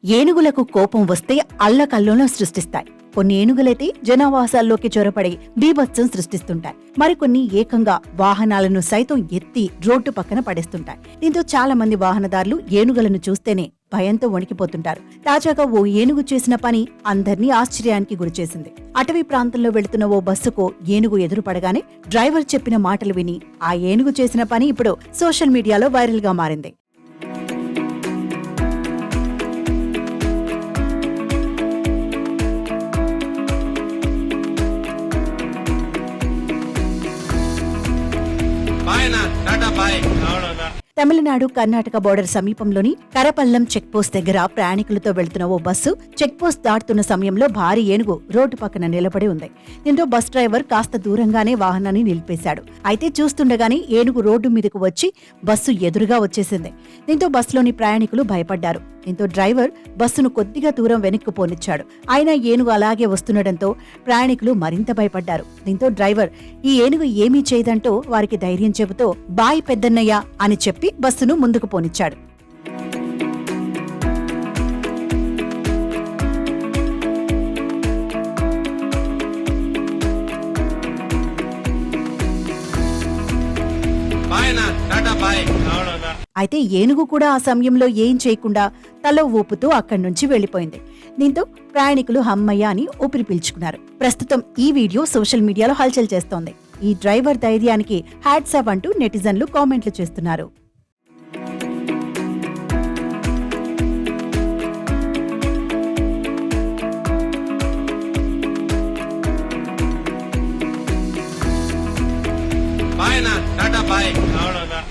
ఏనుగులకు కోపం వస్తే అల్లకల్లోలం సృష్టిస్తాయి. కొన్ని ఏనుగులైతే జనావాసాల్లోకి చొరపడి బీభత్సం సృష్టిస్తుంటాయి. మరికొన్ని ఏకంగా వాహనాలను సైతం ఎత్తి రోడ్డు పక్కన పడేస్తుంటాయి. దీంతో చాలా మంది వాహనదారులు ఏనుగులను చూస్తేనే భయంతో వణికిపోతుంటారు. తాజాగా ఓ ఏనుగు చేసిన పని అందర్నీ ఆశ్చర్యానికి గురిచేసింది. అటవీ ప్రాంతంలో వెళుతున్న ఓ బస్సుకు ఏనుగు ఎదురుపడగానే డ్రైవర్ చెప్పిన మాటలు విని ఆ ఏనుగు చేసిన పని ఇప్పుడు సోషల్ మీడియాలో వైరల్ గా మారింది. తమిళనాడు కర్ణాటక బోర్డర్ సమీపంలోని కరపల్లం చెక్పోస్ట్ దగ్గర ప్రయాణికులతో వెళ్తున్న ఓ బస్సు చెక్పోస్ట్ దాటుతున్న సమయంలో భారీ ఏనుగు రోడ్డు పక్కన నిలబడి ఉంది. దీంతో బస్ డ్రైవర్ కాస్త దూరంగానే వాహనాన్ని నిలిపేశాడు. అయితే చూస్తుండగానే ఏనుగు రోడ్డు మీదకు వచ్చి బస్సు ఎదురుగా వచ్చేసింది. దీంతో బస్సులోని ప్రయాణికులు భయపడ్డారు. దీంతో డ్రైవర్ బస్సును కొద్దిగా దూరం వెనక్కు పోనిచ్చాడు. అయినా ఏనుగు అలాగే వస్తుండటంతో ప్రయాణికులు మరింత భయపడ్డారు. దీంతో డ్రైవర్ ఈ ఏనుగు ఏమీ చేయదంటూ వారికి ధైర్యం చెబుతూ బాయ్ పెద్దన్నయ్య అని చెప్పి బస్సును ముందుకు పోనిచ్చాడు. అయితే ఏనుగు కూడా ఆ సమయంలో ఏం చేయకుండా తల ఊపుతూ అక్కడి నుంచి వెళ్లిపోయింది. దీంతో ప్రయాణికులు హమ్మయ్య అని ఊపిరి పీల్చుకున్నారు. ప్రస్తుతం ఈ వీడియో సోషల్ మీడియాలో హల్చల్ చేస్తోంది. ఈ డ్రైవర్ ధైర్యానికి హ్యాట్స్ ఆఫ్ అంటూ నెటిజన్లు కామెంట్లు చేస్తున్నారు. బాయ్.